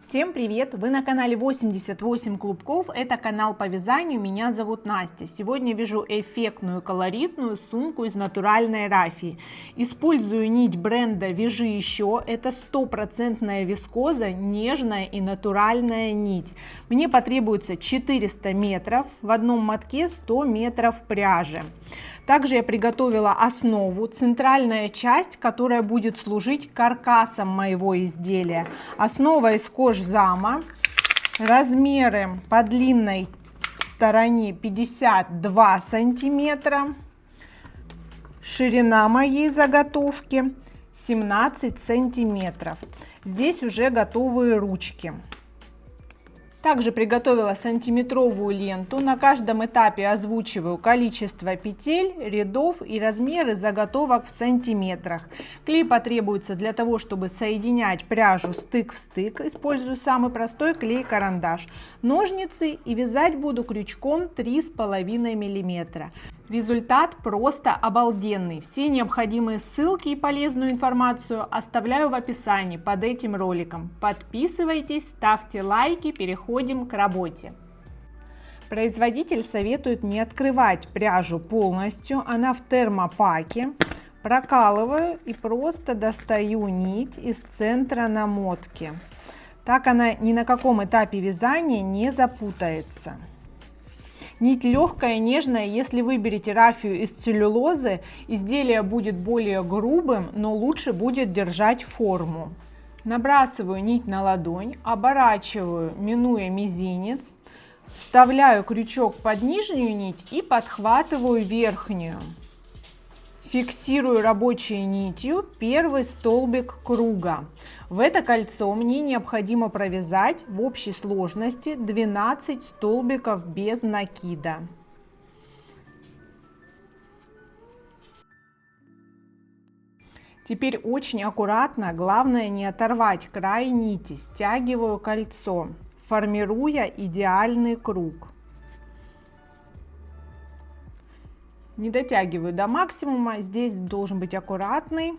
Всем привет! Вы на канале 88 клубков. Это канал по вязанию. Меня зовут Настя. Сегодня вяжу эффектную колоритную сумку из натуральной рафии. Использую нить бренда Вяжи еще. Это 100% вискоза, нежная и натуральная нить. Мне потребуется 400 метров. В одном мотке 100 метров пряжи. Также я приготовила основу, центральная часть, которая будет служить каркасом моего изделия. Основа из кожзама. Размеры по длинной стороне 52 сантиметра. Ширина моей заготовки 17 сантиметров. Здесь уже готовые ручки. Также приготовила сантиметровую ленту. На каждом этапе озвучиваю количество петель, рядов и размеры заготовок в сантиметрах. Клей потребуется для того, чтобы соединять пряжу стык в стык. Использую самый простой клей-карандаш. Ножницы и вязать буду крючком 3,5 мм. Результат просто обалденный. Все необходимые ссылки и полезную информацию оставляю в описании под этим роликом. Подписывайтесь, ставьте лайки, переходим к работе. Производитель советует не открывать пряжу полностью, она в термопаке. Прокалываю и просто достаю нить из центра намотки. Так она ни на каком этапе вязания не запутается. Нить легкая, нежная. Если выберете рафию из целлюлозы, изделие будет более грубым, но лучше будет держать форму. Набрасываю нить на ладонь, оборачиваю, минуя мизинец, вставляю крючок под нижнюю нить и подхватываю верхнюю. Фиксирую рабочей нитью первый столбик круга. В это кольцо мне необходимо провязать в общей сложности 12 столбиков без накида. Теперь очень аккуратно, главное не оторвать край нити, стягиваю кольцо, формируя идеальный круг. Не дотягиваю до максимума, здесь должен быть аккуратный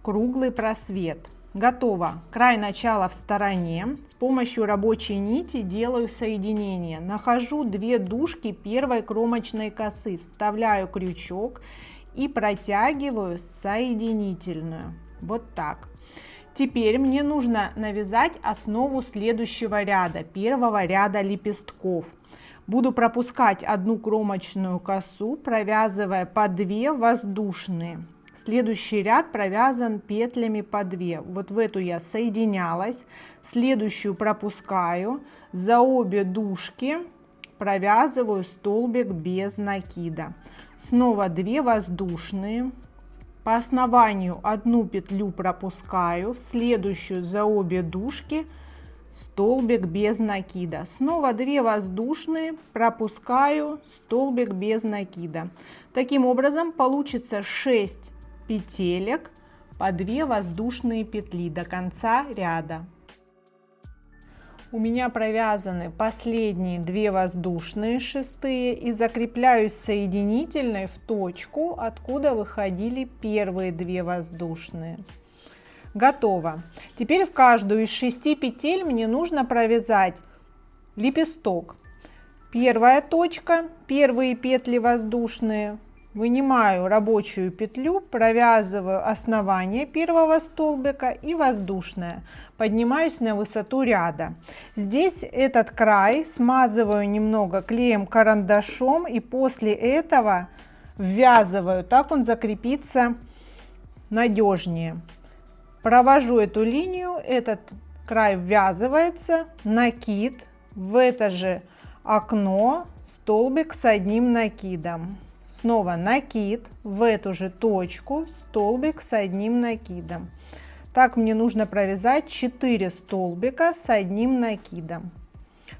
круглый просвет. Готово. Край начала в стороне. С помощью рабочей нити делаю соединение. Нахожу 2 дужки первой кромочной косы, вставляю крючок и протягиваю соединительную. Вот так. Теперь мне нужно навязать основу следующего ряда, первого ряда лепестков. Буду пропускать одну кромочную косу, провязывая по 2 воздушные. Следующий ряд провязан петлями по 2. Вот в эту я соединялась. Следующую пропускаю. За обе дужки провязываю столбик без накида. Снова 2 воздушные. По основанию одну петлю пропускаю. В следующую за обе дужки столбик без накида. Снова 2 воздушные, пропускаю, столбик без накида. Таким образом получится 6 петелек по 2 воздушные петли до конца ряда. У меня провязаны последние 2 воздушные шестые и закрепляюсь соединительной в точку, откуда выходили первые 2 воздушные. Готово. Теперь в каждую из 6 петель мне нужно провязать лепесток. Первая точка, первые петли воздушные. Вынимаю рабочую петлю, провязываю основание первого столбика и воздушное. Поднимаюсь на высоту ряда. Здесь этот край смазываю немного клеем карандашом и после этого ввязываю. Так он закрепится надежнее. Провожу эту линию, этот край ввязывается, накид, в это же окно столбик с одним накидом. Снова накид, в эту же точку столбик с одним накидом. Так мне нужно провязать 4 столбика с одним накидом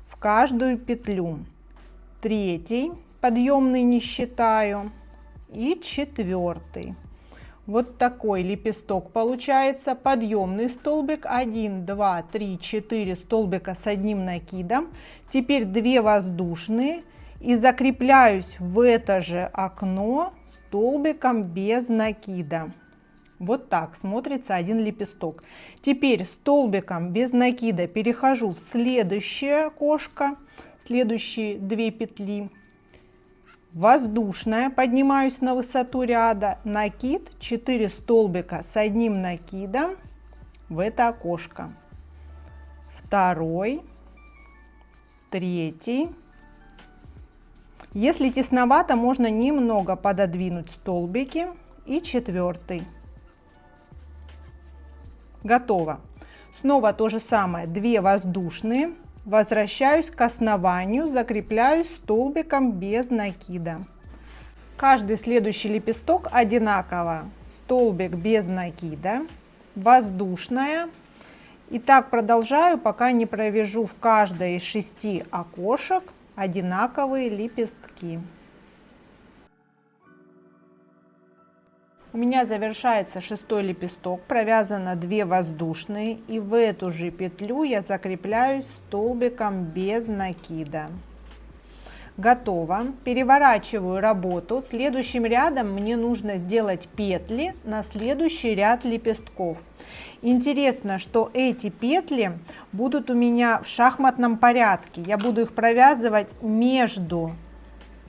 в каждую петлю. 3 подъемный не считаю и 4. Вот такой лепесток получается. Подъемный столбик 1, 2, 3, 4 столбика с одним накидом. Теперь 2 воздушные и закрепляюсь в это же окно столбиком без накида. Вот так смотрится один лепесток. Теперь столбиком без накида перехожу в следующее окошко, следующие 2 петли. Воздушная, поднимаюсь на высоту ряда, накид, 4 столбика с одним накидом в это окошко. Второй, третий. Если тесновато, можно немного пододвинуть столбики. И 4. Готово. Снова то же самое, 2 воздушные. Возвращаюсь к основанию, закрепляюсь столбиком без накида. Каждый следующий лепесток одинаково. Столбик без накида, воздушная. И так продолжаю, пока не провяжу в каждое из 6 окошек одинаковые лепестки. У меня завершается 6-й лепесток, провязано 2 воздушные, и в эту же петлю я закрепляюсь столбиком без накида. Готово. Переворачиваю работу. Следующим рядом мне нужно сделать петли на следующий ряд лепестков. Интересно, что эти петли будут у меня в шахматном порядке. Я буду их провязывать между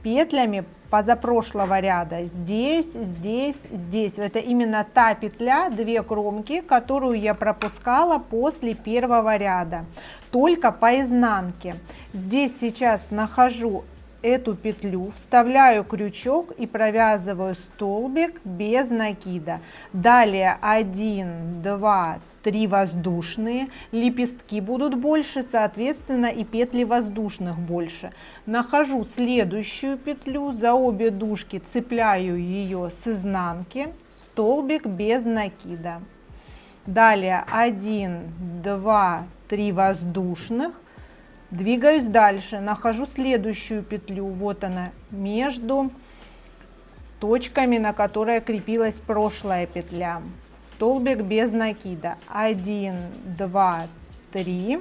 петлями позапрошлого ряда. Здесь, здесь, здесь. Это именно та петля, 2 кромки, которую я пропускала после первого ряда. Только по изнанке. Здесь сейчас нахожу эту петлю, вставляю крючок и провязываю столбик без накида. Далее 1, 2, 3 воздушные, лепестки будут больше, соответственно и петли воздушных больше. Нахожу следующую петлю, за обе дужки цепляю ее с изнанки, столбик без накида. Далее 1, 2, 3 воздушных. Двигаюсь дальше, нахожу следующую петлю, вот она, между точками, на которой крепилась прошлая петля. Столбик без накида. 1, 2, 3.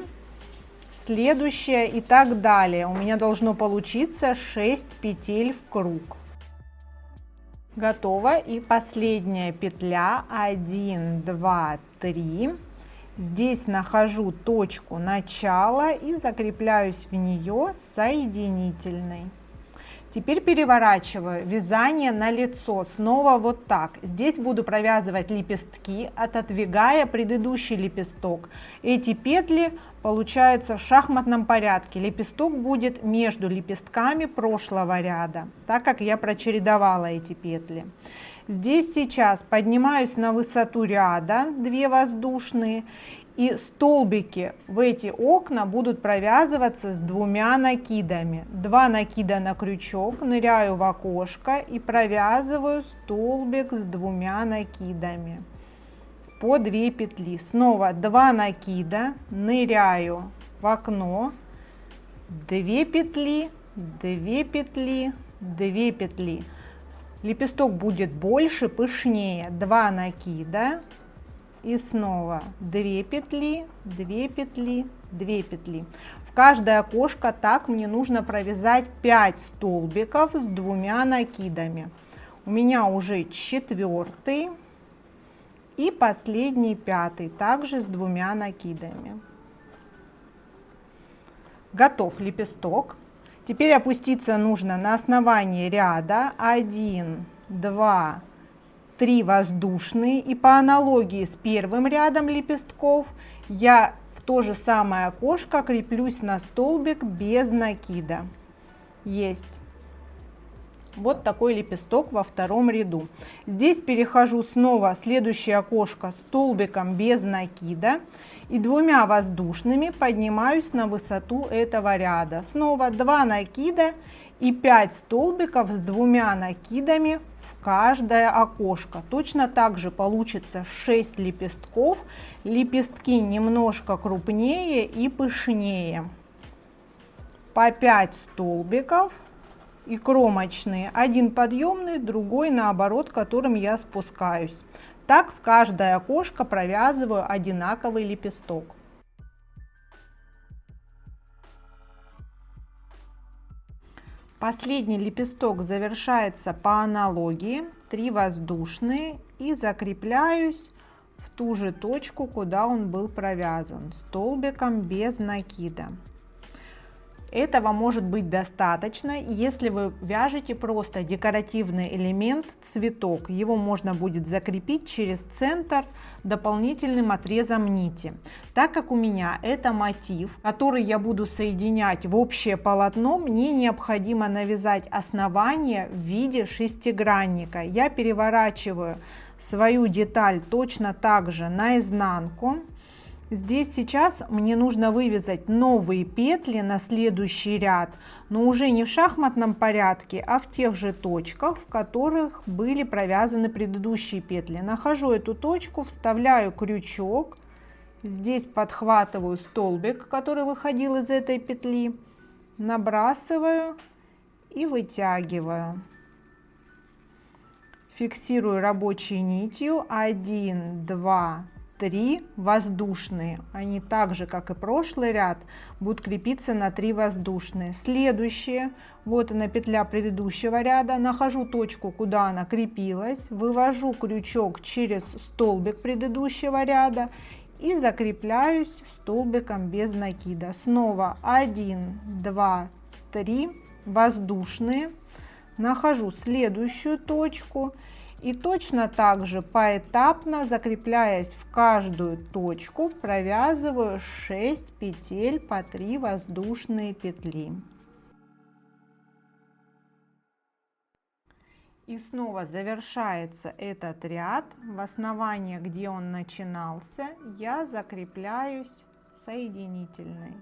Следующая и так далее. У меня должно получиться 6 петель в круг. Готово. И последняя петля. 1, 2, 3. Здесь нахожу точку начала и закрепляюсь в нее соединительной. Теперь переворачиваю вязание на лицо. Снова вот так. Здесь буду провязывать лепестки, отодвигая предыдущий лепесток. Эти петли получаются в шахматном порядке. Лепесток будет между лепестками прошлого ряда, так как я прочередовала эти петли. Здесь сейчас поднимаюсь на высоту ряда, 2 воздушные, и столбики в эти окна будут провязываться с 2 накидами. 2 накида на крючок, ныряю в окошко и провязываю столбик с 2 накидами по 2 петли. Снова 2 накида, ныряю в окно, 2 петли, 2 петли, 2 петли. Лепесток будет больше, пышнее. 2 накида и снова 2 петли, 2 петли, 2 петли. В каждое окошко так мне нужно провязать 5 столбиков с 2 накидами. У меня уже 4 и последний 5, также с 2 накидами. Готов лепесток. Теперь опуститься нужно на основание ряда. 1, 2, 3 воздушные. И по аналогии с первым рядом лепестков я в то же самое окошко креплюсь на столбик без накида. Есть. Вот такой лепесток во втором ряду. Здесь перехожу снова в следующее окошко столбиком без накида. И 2 воздушными поднимаюсь на высоту этого ряда. Снова 2 накида и 5 столбиков с 2 накидами в каждое окошко. Точно так же получится 6 лепестков. Лепестки немножко крупнее и пышнее. По 5 столбиков и кромочные. Один подъемный, другой наоборот, которым я спускаюсь. Так в каждое окошко провязываю одинаковый лепесток. Последний лепесток завершается по аналогии, 3 воздушные, и закрепляюсь в ту же точку, куда он был провязан, столбиком без накида. Этого может быть достаточно, если вы вяжете просто декоративный элемент, цветок. Его можно будет закрепить через центр дополнительным отрезом нити. Так как у меня это мотив, который я буду соединять в общее полотно, мне необходимо навязать основание в виде шестигранника. Я переворачиваю свою деталь точно так же наизнанку. Здесь сейчас мне нужно вывязать новые петли на следующий ряд, но уже не в шахматном порядке, а в тех же точках, в которых были провязаны предыдущие петли. Нахожу эту точку, вставляю крючок, здесь подхватываю столбик, который выходил из этой петли, набрасываю и вытягиваю. Фиксирую рабочей нитью 1, 2, 3 воздушные. Они так же, как и прошлый ряд, будут крепиться на 3 воздушные. Следующие, вот она петля предыдущего ряда, нахожу точку, куда она крепилась, вывожу крючок через столбик предыдущего ряда и закрепляюсь столбиком без накида. Снова 1, 2, 3 воздушные, нахожу следующую точку. И точно так же поэтапно, закрепляясь в каждую точку, провязываю 6 петель по 3 воздушные петли. И снова завершается этот ряд. В основании, где он начинался, я закрепляюсь соединительной.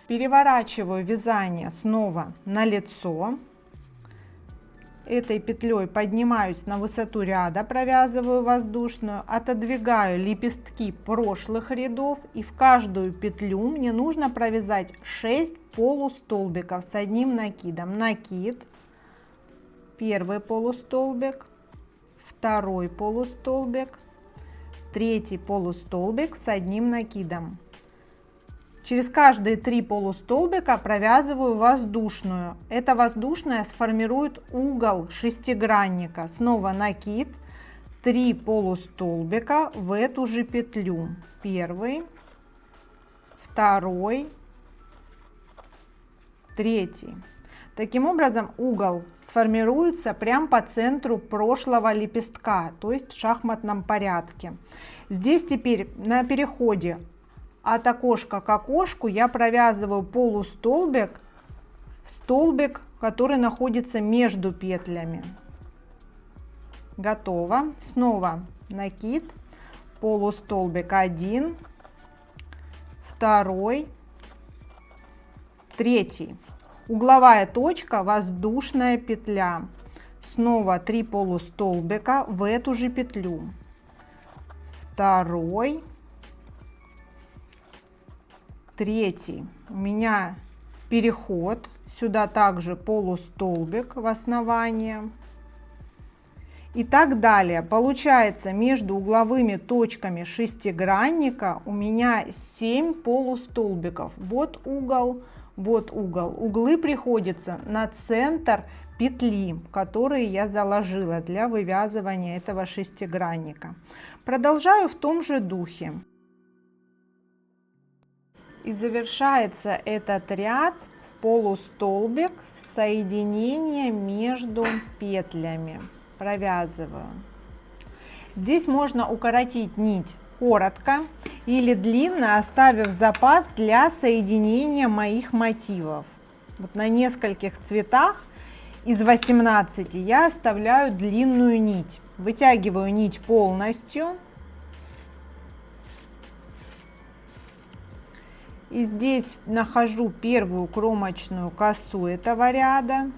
Переворачиваю вязание снова на лицо. Этой петлей поднимаюсь на высоту ряда, провязываю воздушную, отодвигаю лепестки прошлых рядов, и в каждую петлю мне нужно провязать 6 полустолбиков с одним накидом. Накид, первый полустолбик, второй полустолбик, третий полустолбик с одним накидом. Через каждые 3 полустолбика провязываю воздушную. Эта воздушная сформирует угол шестигранника. Снова накид, 3 полустолбика в эту же петлю. Первый, второй, третий. Таким образом угол сформируется прямо по центру прошлого лепестка, то есть в шахматном порядке. Здесь теперь на переходе от окошка к окошку я провязываю полустолбик в столбик, который находится между петлями. Готово. Снова накид, полустолбик 1, второй, третий. Угловая точка, воздушная петля. Снова 3 полустолбика в эту же петлю. Второй, третий. У меня переход, сюда также полустолбик в основании. И так далее. Получается, между угловыми точками шестигранника у меня 7 полустолбиков. Вот угол, вот угол. Углы приходятся на центр петли, которые я заложила для вывязывания этого шестигранника. Продолжаю в том же духе. И завершается этот ряд в полустолбик, в соединение между петлями. Провязываю. Здесь можно укоротить нить коротко или длинно, оставив запас для соединения моих мотивов. Вот на нескольких цветах из 18 я оставляю длинную нить. Вытягиваю нить полностью. И здесь нахожу первую кромочную косу этого ряда,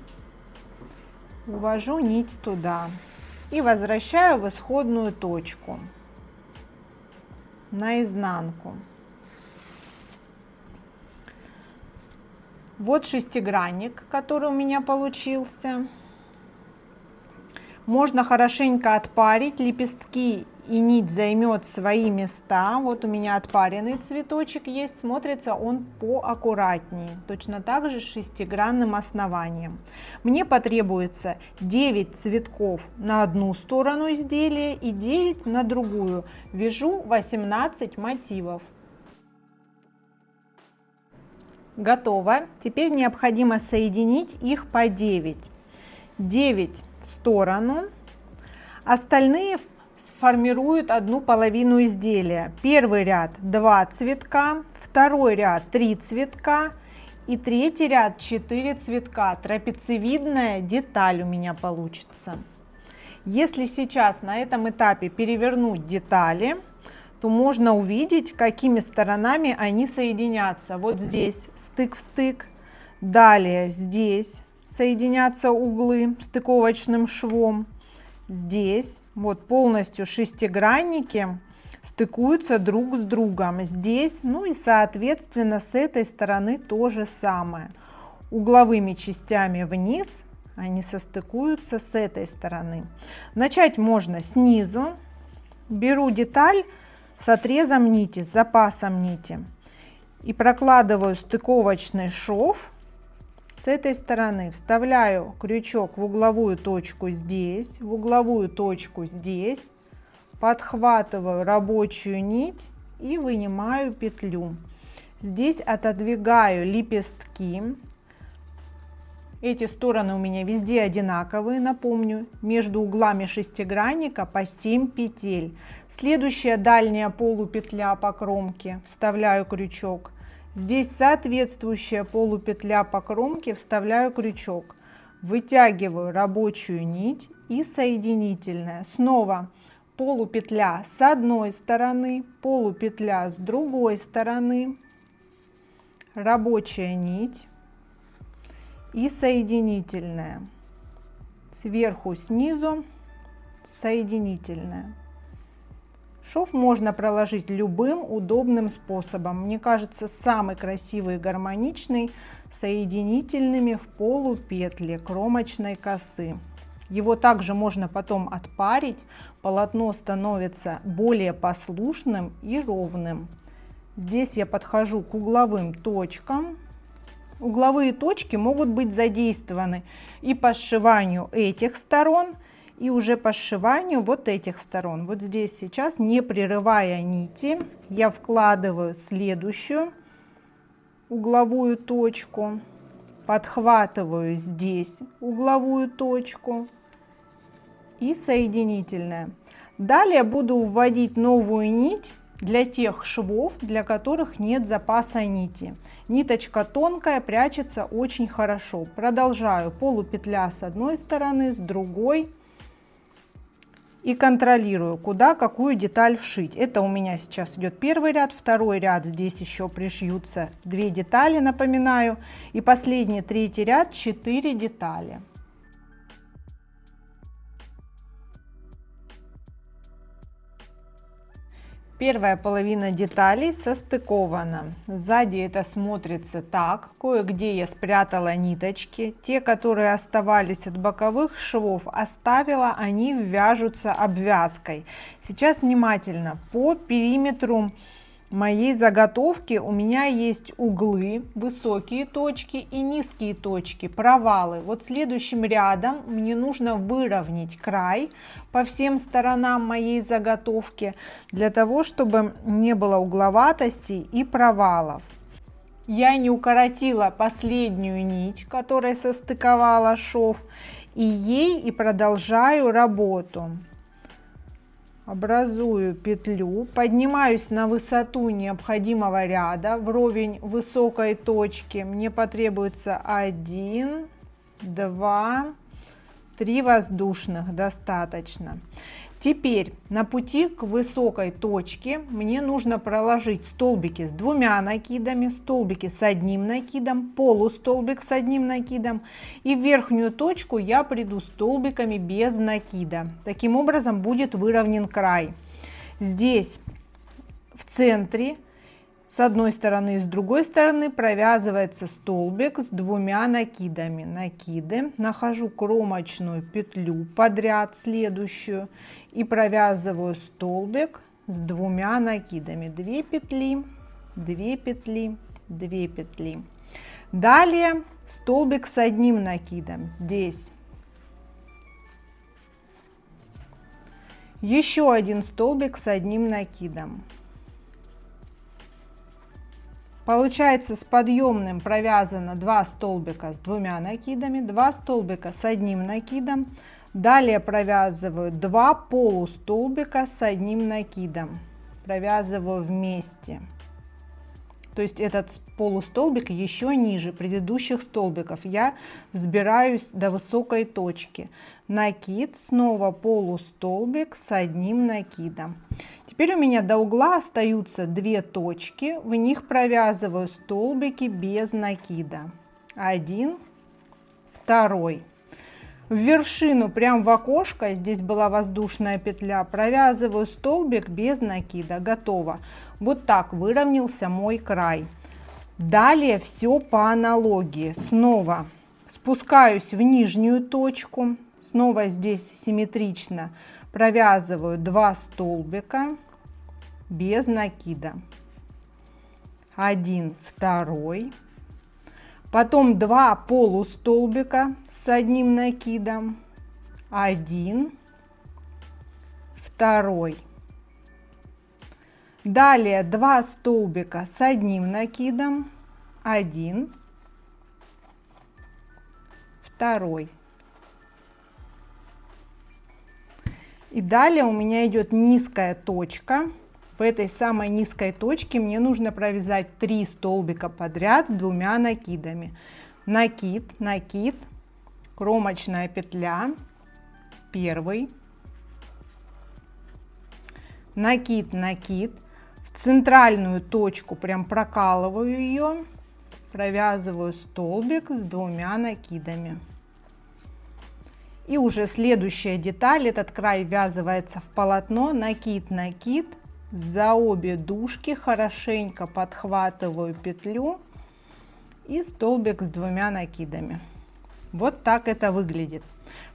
увожу нить туда и возвращаю в исходную точку, наизнанку. Вот шестигранник, который у меня получился. Можно хорошенько отпарить лепестки и нить займет свои места. Вот у меня отпаренный цветочек есть, смотрится он поаккуратнее, точно так же с шестигранным основанием. Мне потребуется 9 цветков на одну сторону изделия и 9 на другую. Вяжу 18 мотивов. Готово. Теперь необходимо соединить их по 9. 9 в сторону. Остальные сформируют одну половину изделия. Первый ряд 2 цветка, второй ряд 3 цветка и третий ряд 4 цветка. Трапециевидная деталь у меня получится. Если сейчас на этом этапе перевернуть детали, то можно увидеть, какими сторонами они соединятся. Вот здесь стык в стык, далее здесь соединятся углы стыковочным швом, здесь вот полностью шестигранники стыкуются друг с другом, здесь, ну и соответственно с этой стороны то же самое. Угловыми частями вниз они состыкуются с этой стороны. Начать можно снизу. Беру деталь с отрезом нити, с запасом нити и прокладываю стыковочный шов с этой стороны. Вставляю крючок в угловую точку здесь, в угловую точку здесь, подхватываю рабочую нить и вынимаю петлю. Здесь отодвигаю лепестки. Эти стороны у меня везде одинаковые, напомню, между углами шестигранника по 7 петель. Следующая дальняя полупетля по кромке, вставляю крючок. Здесь соответствующая полупетля по кромке, вставляю крючок. Вытягиваю рабочую нить и соединительная. Снова полупетля с одной стороны, полупетля с другой стороны, рабочая нить и соединительная, сверху снизу соединительная. Шов можно проложить любым удобным способом. Мне кажется, самый красивый и гармоничный соединительными в полупетле кромочной косы. Его также можно потом отпарить, полотно становится более послушным и ровным. Здесь я подхожу к угловым точкам. Угловые точки могут быть задействованы и по сшиванию этих сторон, и уже по сшиванию вот этих сторон. Вот здесь сейчас, не прерывая нити, я вкладываю следующую угловую точку, подхватываю здесь угловую точку и соединительная. Далее буду вводить новую нить для тех швов, для которых нет запаса нити. Ниточка тонкая, прячется очень хорошо. Продолжаю полупетля с одной стороны, с другой. И контролирую, куда какую деталь вшить. Это у меня сейчас идет первый ряд, второй ряд, здесь еще пришьются 2 детали, напоминаю. И последний, третий ряд, 4 детали. Первая половина деталей состыкована. Сзади это смотрится так. Кое-где я спрятала ниточки. Те, которые оставались от боковых швов, оставила, они вяжутся обвязкой. Сейчас внимательно. По периметру моей заготовки у меня есть углы, высокие точки и низкие точки, провалы. Вот следующим рядом мне нужно выровнять край по всем сторонам моей заготовки, для того, чтобы не было угловатостей и провалов. Я не укоротила последнюю нить, которая состыковала шов, и ей и продолжаю работу. Образую петлю, поднимаюсь на высоту необходимого ряда вровень высокой точки. Мне потребуется 1, 2, 3 воздушных, достаточно. Теперь на пути к высокой точке мне нужно проложить столбики с 2 накидами, столбики с 1 накидом, полустолбик с 1 накидом, и в верхнюю точку я приду столбиками без накида. Таким образом будет выровнен край. Здесь в центре С одной стороны и с другой стороны провязывается столбик с 2 накидами. Накиды. Нахожу кромочную петлю подряд следующую и провязываю столбик с 2 накидами. 2 петли, 2 петли, 2 петли. Далее столбик с 1 накидом. Здесь. Еще один столбик с 1 накидом. Получается, с подъемным провязано 2 столбика с 2 накидами, 2 столбика с 1 накидом. Далее провязываю 2 полустолбика с 1 накидом. Провязываю вместе. То есть этот полустолбик еще ниже предыдущих столбиков. Я взбираюсь до высокой точки. Накид, снова полустолбик с 1 накидом. Теперь у меня до угла остаются 2 точки. В них провязываю столбики без накида. 1, 2. В вершину, прям в окошко, здесь была воздушная петля, провязываю столбик без накида. Готово. Вот так выровнялся мой край. Далее все по аналогии. Снова спускаюсь в нижнюю точку. Снова здесь симметрично провязываю 2 столбика без накида. 1, 2. Потом 2 полустолбика с 1 накидом. 1, 2. Далее 2 столбика с 1 накидом. 1, 2. И далее у меня идет низкая точка. В этой самой низкой точке мне нужно провязать 3 столбика подряд с 2 накидами. Накид, накид, кромочная петля, 1, накид, накид, в центральную точку прям прокалываю ее, провязываю столбик с 2 накидами. И уже следующая деталь, этот край ввязывается в полотно, накид, накид, за обе дужки хорошенько подхватываю петлю и столбик с 2 накидами. Вот так это выглядит.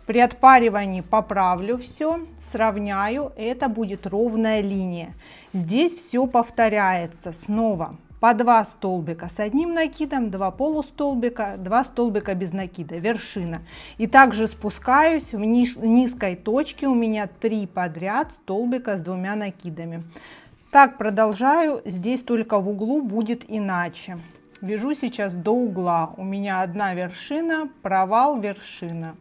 При отпаривании поправлю все, сравняю, это будет ровная линия. Здесь все повторяется снова. По 2 столбика с 1 накидом, 2 полустолбика, 2 столбика без накида, вершина. И также спускаюсь в низкой точке, у меня 3 подряд столбика с 2 накидами. Так продолжаю, здесь только в углу будет иначе. Вяжу сейчас до угла, у меня 1 вершина, провал, вершина.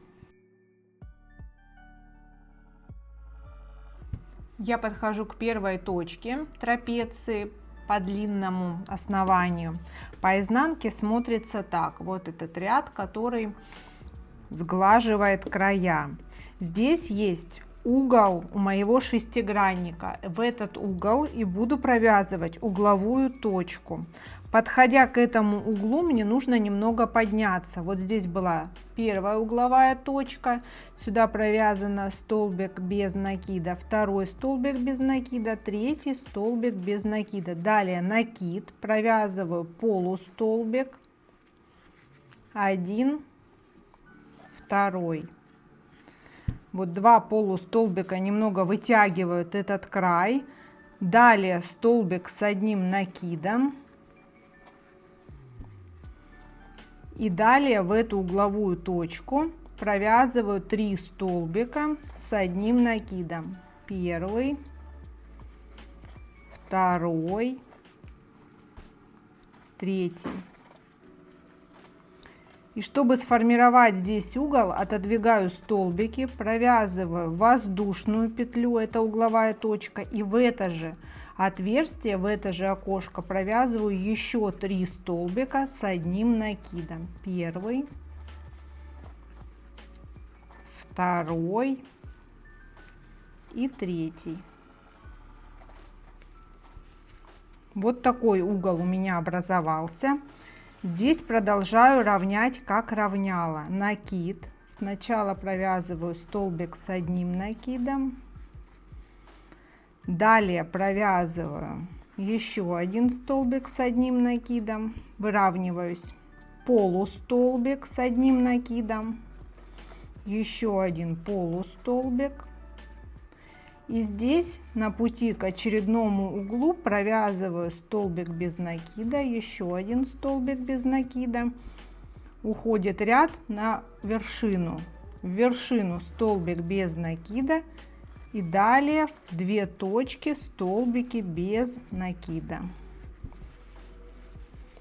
Я подхожу к первой точке трапеции по длинному основанию. По изнанке смотрится так. Вот этот ряд, который сглаживает края. Здесь есть угол у моего шестигранника. В этот угол и буду провязывать угловую точку. Подходя к этому углу, мне нужно немного подняться. Вот здесь была первая угловая точка. Сюда провязано столбик без накида, 2 столбик без накида, 3 столбик без накида. Далее накид, провязываю полустолбик, 1, 2. Вот 2 полустолбика немного вытягивают этот край. Далее столбик с 1 накидом. И далее в эту угловую точку провязываю 3 столбика с 1 накидом. 1, 2, 3. И чтобы сформировать здесь угол, отодвигаю столбики, провязываю воздушную петлю, это угловая точка, и в это же отверстие, в это же окошко провязываю еще 3 столбика с 1 накидом. 1, 2 и 3. Вот такой угол у меня образовался. Здесь продолжаю равнять, как равняла. Накид. Сначала провязываю столбик с 1 накидом. Далее провязываю еще один столбик с одним накидом, выравниваюсь, полустолбик с одним накидом, еще один полустолбик. И здесь на пути к очередному углу провязываю столбик без накида, еще один столбик без накида. Уходит ряд на вершину. В вершину столбик без накида. И далее в 2 точки столбики без накида.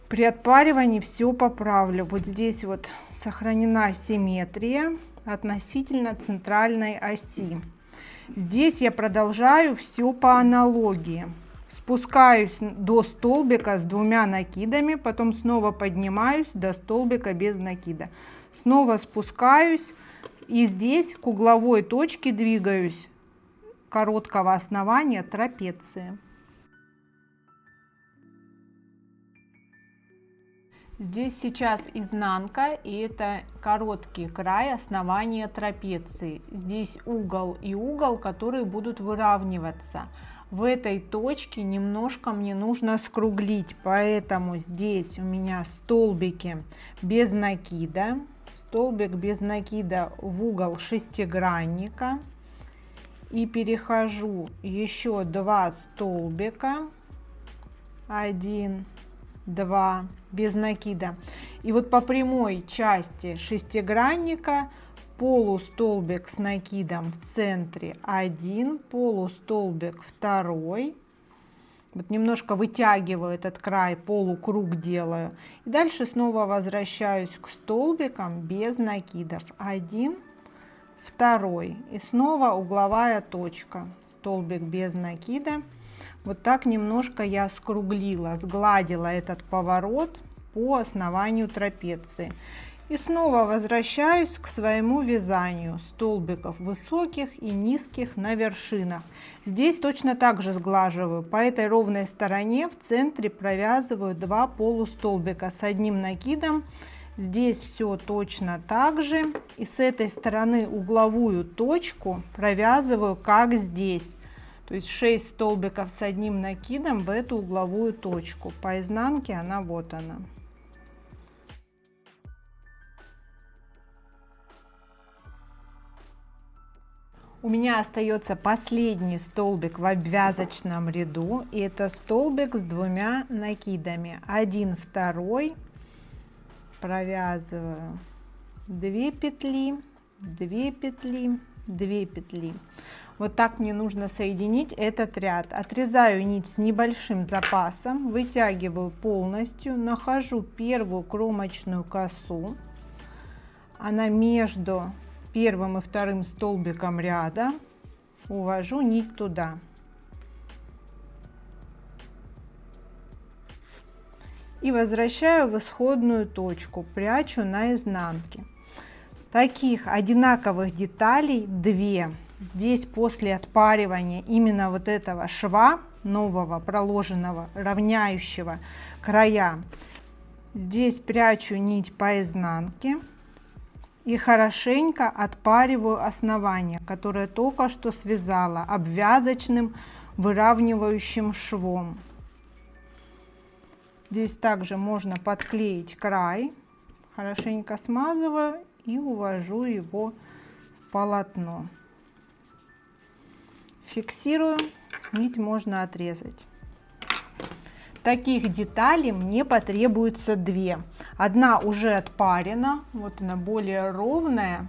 При отпаривании все поправлю. Вот здесь вот сохранена симметрия относительно центральной оси. Здесь я продолжаю все по аналогии. Спускаюсь до столбика с 2 накидами, потом снова поднимаюсь до столбика без накида. Снова спускаюсь и здесь к угловой точке двигаюсь короткого основания трапеции. Здесь сейчас изнанка, и это короткий край основания трапеции. Здесь угол и угол, которые будут выравниваться. В этой точке немножко мне нужно скруглить, поэтому здесь у меня столбики без накида. Столбик без накида в угол шестигранника. И перехожу еще 2 столбика. 1, 2 без накида. И вот по прямой части шестигранника полустолбик с накидом в центре 1, полустолбик 2. Вот немножко вытягиваю этот край, полукруг делаю. И дальше снова возвращаюсь к столбикам без накидов. 1, 2. И снова угловая точка. Столбик без накида. Вот так немножко я скруглила, сгладила этот поворот по основанию трапеции. И снова возвращаюсь к своему вязанию столбиков высоких и низких на вершинах. Здесь точно так же сглаживаю. По этой ровной стороне в центре провязываю 2 полустолбика с одним накидом. Здесь все точно так же. И с этой стороны угловую точку провязываю как здесь. То есть 6 столбиков с одним накидом в эту угловую точку. По изнанке она вот она. У меня остается последний столбик в обвязочном ряду, и это столбик с 2 накидами. 1, 2, провязываю 2 петли, 2 петли, 2 петли. Вот так мне нужно соединить этот ряд. Отрезаю нить с небольшим запасом, вытягиваю полностью, нахожу первую кромочную косу. Она между первым и вторым столбиком ряда, увожу нить туда. И возвращаю в исходную точку, прячу на изнанке. Таких одинаковых деталей 2. Здесь после отпаривания именно вот этого шва нового, проложенного, равняющего края, здесь прячу нить по изнанке. И хорошенько отпариваю основание, которое только что связала обвязочным выравнивающим швом. Здесь также можно подклеить край. Хорошенько смазываю и увожу его в полотно. Фиксирую, нить можно отрезать. Таких деталей мне потребуется 2. Одна уже отпарена, вот она более ровная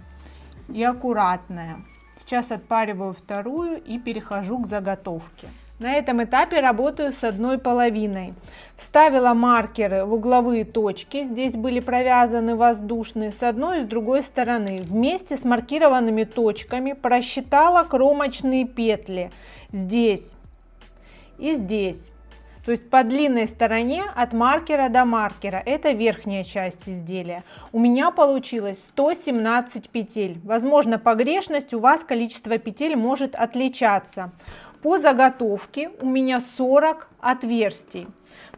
и аккуратная. Сейчас отпариваю вторую и перехожу к заготовке. На этом этапе работаю с одной половиной. Вставила маркеры в угловые точки, здесь были провязаны воздушные с одной и с другой стороны. Вместе с маркированными точками просчитала кромочные петли здесь и здесь. То есть по длинной стороне от маркера до маркера, это верхняя часть изделия. У меня получилось 117 петель. Возможно, погрешность у вас количество петель может отличаться. По заготовке у меня 40 отверстий.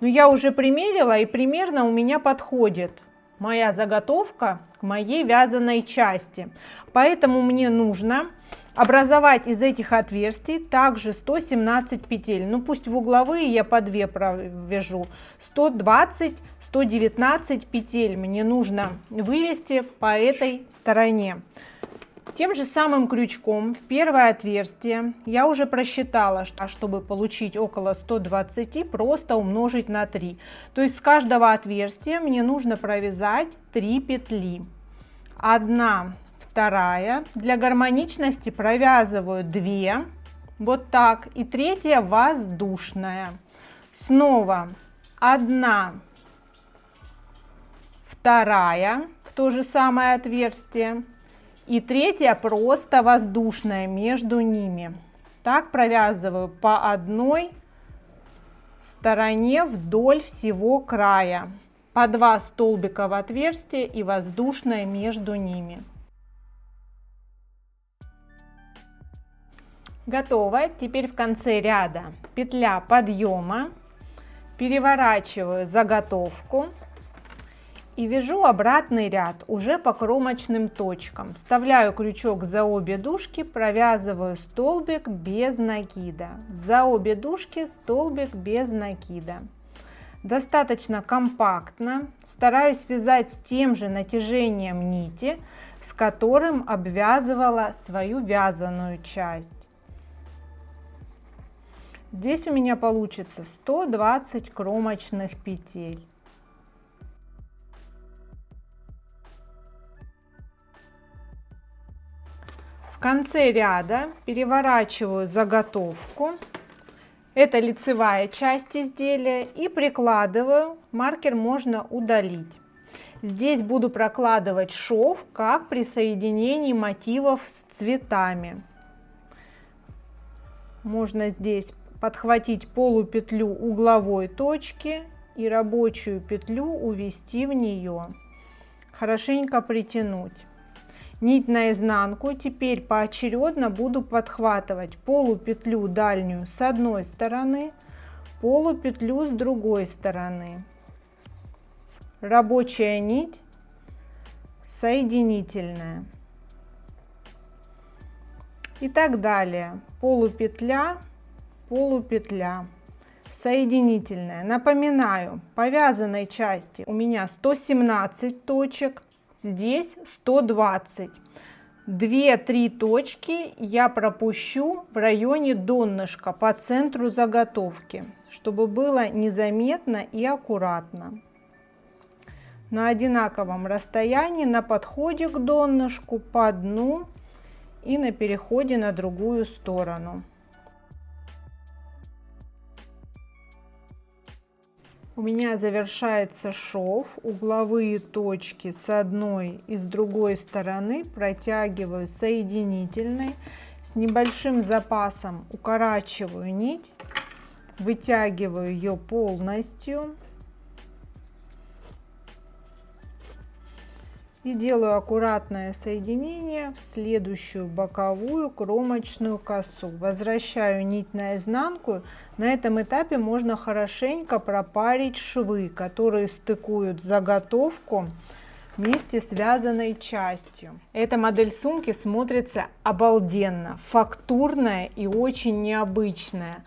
Но я уже примерила, и примерно у меня подходит моя заготовка к моей вязаной части. Поэтому мне нужно Образовать из этих отверстий также 117 петель. Ну пусть в угловые я по 2 провяжу. 120-119 петель мне нужно вывести по этой стороне. Тем же самым крючком в первое отверстие я уже просчитала, что чтобы получить около 120, просто умножить на 3. То есть с каждого отверстия мне нужно провязать 3 петли. 1, 2, для гармоничности провязываю 2, вот так, и 3 воздушная. Снова 1, 2 в то же самое отверстие. И 3 просто воздушная между ними. Так провязываю по одной стороне вдоль всего края. По 2 столбика в отверстие и воздушная между ними. Готово. Теперь в конце ряда петля подъема. Переворачиваю заготовку. И вяжу обратный ряд уже по кромочным точкам. Вставляю крючок за обе дужки, провязываю столбик без накида. За обе дужки столбик без накида. Достаточно компактно. Стараюсь вязать с тем же натяжением нити, с которым обвязывала свою вязаную часть. Здесь у меня получится 120 кромочных петель. В конце ряда переворачиваю заготовку, это лицевая часть изделия, и прикладываю, маркер можно удалить. Здесь буду прокладывать шов, как при соединении мотивов с цветами. Можно здесь подхватить полупетлю угловой точки и рабочую петлю увести в нее, хорошенько притянуть. Нить наизнанку. Теперь поочередно буду подхватывать полупетлю дальнюю с одной стороны, полупетлю с другой стороны. Рабочая нить соединительная. И так далее. Полупетля, полупетля, соединительная. Напоминаю, по вязаной части у меня 117 точек. Здесь 120. 2-3 точки я пропущу в районе донышка по центру заготовки, чтобы было незаметно и аккуратно. На одинаковом расстоянии на подходе к донышку, по дну и на переходе на другую сторону. У меня завершается шов, угловые точки с одной и с другой стороны протягиваю соединительной, с небольшим запасом укорачиваю нить, вытягиваю ее полностью и делаю аккуратное соединение в следующую боковую кромочную косу. Возвращаю нить наизнанку. На этом этапе можно хорошенько пропарить швы, которые стыкуют заготовку вместе с вязаной частью. Эта модель сумки смотрится обалденно, фактурная и очень необычная.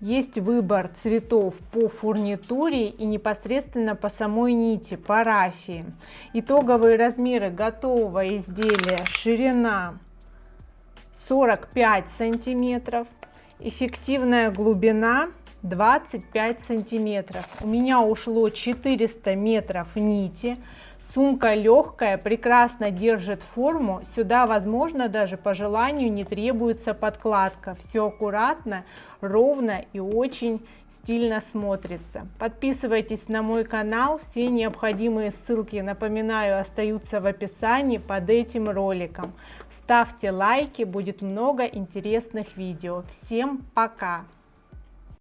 Есть выбор цветов по фурнитуре и непосредственно по самой нити, по рафии. Итоговые размеры готового изделия: ширина 45 сантиметров, эффективная глубина 25 сантиметров. У меня ушло 400 метров нити. Сумка легкая, прекрасно держит форму. Сюда, возможно, даже по желанию не требуется подкладка. Все аккуратно, ровно и очень стильно смотрится. Подписывайтесь на мой канал. Все необходимые ссылки, напоминаю, остаются в описании под этим роликом. Ставьте лайки, будет много интересных видео. Всем пока!